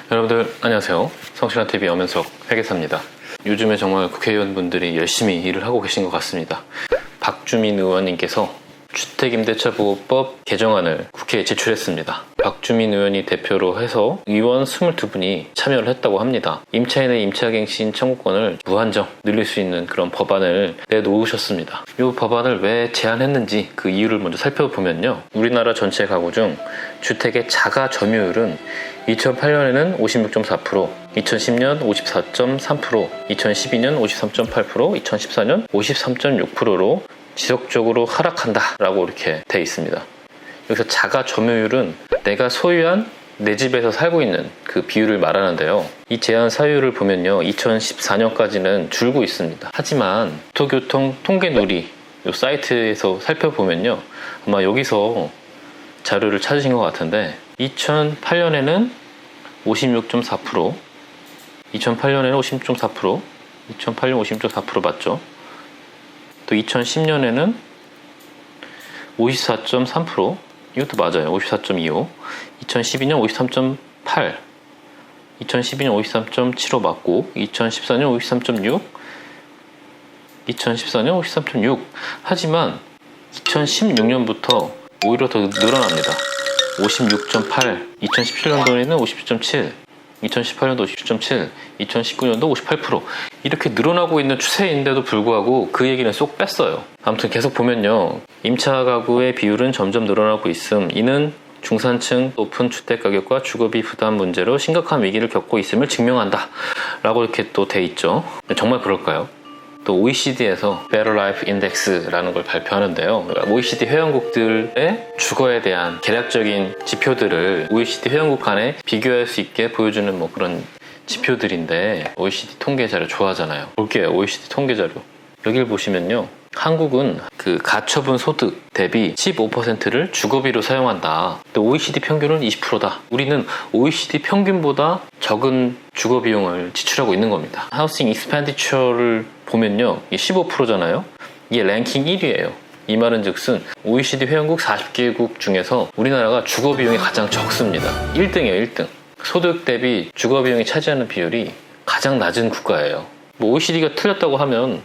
여러분들 안녕하세요. 성실한TV 엄현석 회계사입니다. 요즘에 정말 국회의원분들이 열심히 일을 하고 계신 것 같습니다. 박주민 의원님께서 주택임대차보호법 개정안을 국회에 제출했습니다. 박주민 의원이 대표로 해서 의원 22분이 참여를 했다고 합니다. 임차인의 임차갱신 청구권을 무한정 늘릴 수 있는 그런 법안을 내놓으셨습니다. 이 법안을 왜 제안했는지 그 이유를 먼저 살펴보면요. 우리나라 전체 가구 중 주택의 자가 점유율은 2008년에는 56.4%, 2010년 54.3%, 2012년 53.8%, 2014년 53.6%로 지속적으로 하락한다라고 이렇게 돼 있습니다. 여기서 자가 점유율은 내가 소유한 내 집에서 살고 있는 그 비율을 말하는데요. 이 제한 사유를 보면요, 2014년까지는 줄고 있습니다. 하지만 국토교통 통계누리 이 사이트에서 살펴보면요, 아마 여기서 자료를 찾으신 것 같은데 2008년에는 56.4%, 2008년에는 56.4%, 2008년 56.4% 맞죠? 또 2010년에는 54.3%, 이것도 맞아요. 54.25, 2012년 53.8, 2012년 53.75 맞고, 2014년 53.6, 2014년 53.6. 하지만 2016년부터 오히려 더 늘어납니다. 56.8, 2017년도에는 50.7, 2018년도 50.7, 2019년도 58%. 이렇게 늘어나고 있는 추세인데도 불구하고 그 얘기는 쏙 뺐어요. 아무튼 계속 보면요, 임차 가구의 비율은 점점 늘어나고 있음. 이는 중산층 높은 주택가격과 주거비 부담 문제로 심각한 위기를 겪고 있음을 증명한다 라고 이렇게 또 돼 있죠. 정말 그럴까요? 또 OECD에서 Better Life Index라는 걸 발표하는데요. OECD 회원국들의 주거에 대한 개략적인 지표들을 OECD 회원국 간에 비교할 수 있게 보여주는 뭐 그런 지표들인데, OECD 통계자료 좋아하잖아요. 볼게요. OECD 통계자료. 여기를 보시면요, 한국은 그 가처분 소득 대비 15%를 주거비로 사용한다. 근데 OECD 평균은 20%다. 우리는 OECD 평균보다 적은 주거 비용을 지출하고 있는 겁니다. 하우싱 익스펜디처를 보면요, 이게 15%잖아요. 이게 랭킹 1위예요. 이 말은 즉슨 OECD 회원국 40개국 중에서 우리나라가 주거 비용이 가장 적습니다. 1등이에요, 1등. 소득 대비 주거 비용이 차지하는 비율이 가장 낮은 국가예요. 뭐 OECD가 틀렸다고 하면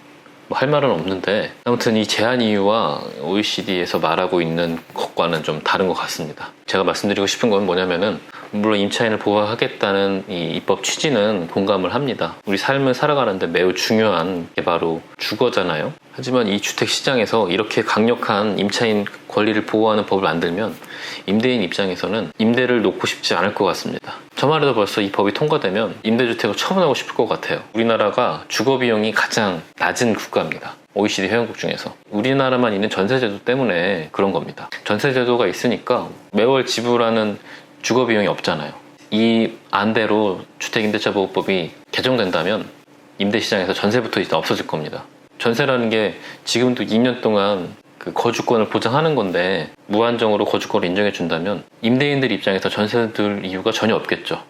뭐 할 말은 없는데, 아무튼 이 제한 이유와 OECD에서 말하고 있는 것과는 좀 다른 것 같습니다. 제가 말씀드리고 싶은 건 뭐냐면은, 물론 임차인을 보호하겠다는 이 입법 취지는 공감을 합니다. 우리 삶을 살아가는데 매우 중요한 게 바로 주거잖아요. 하지만 이 주택시장에서 이렇게 강력한 임차인 권리를 보호하는 법을 만들면 임대인 입장에서는 임대를 놓고 싶지 않을 것 같습니다. 저만 해도 벌써 이 법이 통과되면 임대주택을 처분하고 싶을 것 같아요. 우리나라가 주거비용이 가장 낮은 국가입니다. OECD 회원국 중에서. 우리나라만 있는 전세제도 때문에 그런 겁니다. 전세제도가 있으니까 매월 지불하는 주거비용이 없잖아요. 이 안대로 주택임대차보호법이 개정된다면 임대시장에서 전세부터 이제 없어질 겁니다. 전세라는 게 지금도 2년 동안 그 거주권을 보장하는 건데, 무한정으로 거주권을 인정해 준다면 임대인들 입장에서 전세 들 이유가 전혀 없겠죠.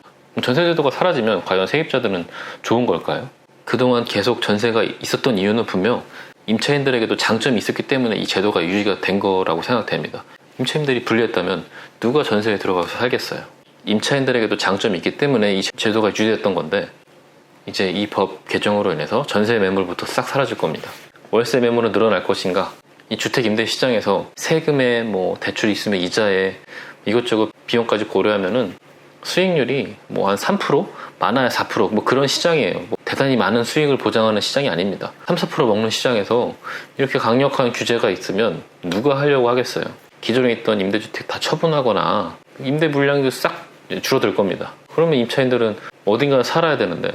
전세제도가 사라지면 과연 세입자들은 좋은 걸까요? 그동안 계속 전세가 있었던 이유는 분명 임차인들에게도 장점이 있었기 때문에 이 제도가 유지가 된 거라고 생각됩니다. 임차인들이 불리했다면 누가 전세에 들어가서 살겠어요? 임차인들에게도 장점이 있기 때문에 이 제도가 유지됐던 건데, 이제 이 법 개정으로 인해서 전세 매물부터 싹 사라질 겁니다. 월세 매물은 늘어날 것인가? 이 주택 임대 시장에서 세금에 뭐 대출이 있으면 이자에 이것저것 비용까지 고려하면은 수익률이 뭐 한 3%? 많아야 4%? 뭐 그런 시장이에요. 뭐 대단히 많은 수익을 보장하는 시장이 아닙니다. 3, 4% 먹는 시장에서 이렇게 강력한 규제가 있으면 누가 하려고 하겠어요? 기존에 있던 임대주택 다 처분하거나 임대 물량도 싹 줄어들 겁니다. 그러면 임차인들은 어딘가 살아야 되는데,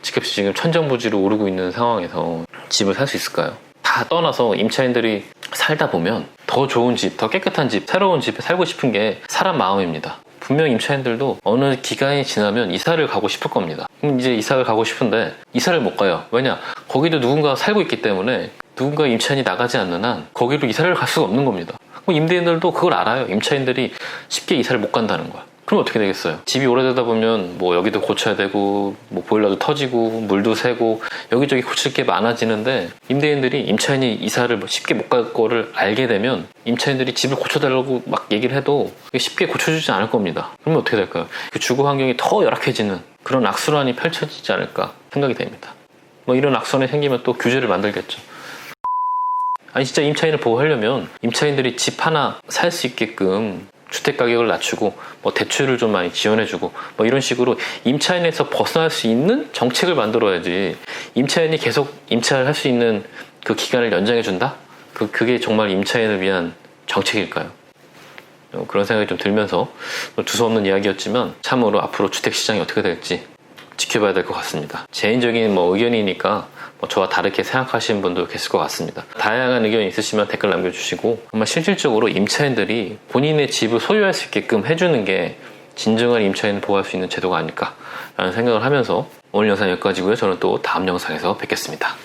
집값이 지금 천정부지로 오르고 있는 상황에서 집을 살 수 있을까요? 다 떠나서 임차인들이 살다 보면 더 좋은 집, 더 깨끗한 집, 새로운 집에 살고 싶은 게 사람 마음입니다. 분명 임차인들도 어느 기간이 지나면 이사를 가고 싶을 겁니다. 그럼 이제 이사를 가고 싶은데 이사를 못 가요. 왜냐? 거기도 누군가 살고 있기 때문에 누군가 임차인이 나가지 않는 한 거기로 이사를 갈 수가 없는 겁니다. 임대인들도 그걸 알아요. 임차인들이 쉽게 이사를 못 간다는 거야. 그럼 어떻게 되겠어요? 집이 오래되다 보면 뭐 여기도 고쳐야 되고 뭐 보일러도 터지고 물도 새고 여기저기 고칠 게 많아지는데 임대인들이 임차인이 이사를 뭐 쉽게 못 갈 거를 알게 되면 임차인들이 집을 고쳐달라고 막 얘기를 해도 쉽게 고쳐주지 않을 겁니다. 그러면 어떻게 될까요? 그 주거 환경이 더 열악해지는 그런 악순환이 펼쳐지지 않을까 생각이 됩니다. 뭐 이런 악순환이 생기면 또 규제를 만들겠죠. 아니 진짜 임차인을 보호하려면 임차인들이 집 하나 살 수 있게끔 주택 가격을 낮추고 뭐 대출을 좀 많이 지원해주고 뭐 이런 식으로 임차인에서 벗어날 수 있는 정책을 만들어야지. 임차인이 계속 임차를 할 수 있는 그 기간을 연장해준다? 그게 정말 임차인을 위한 정책일까요? 그런 생각이 좀 들면서 두서없는 이야기였지만 참으로 앞으로 주택시장이 어떻게 될지 지켜봐야 될 것 같습니다. 개인적인 뭐 의견이니까 뭐 저와 다르게 생각하시는 분도 계실 것 같습니다. 다양한 의견이 있으시면 댓글 남겨주시고 정말 실질적으로 임차인들이 본인의 집을 소유할 수 있게끔 해주는 게 진정한 임차인을 보호할 수 있는 제도가 아닐까라는 생각을 하면서 오늘 영상 여기까지고요. 저는 또 다음 영상에서 뵙겠습니다.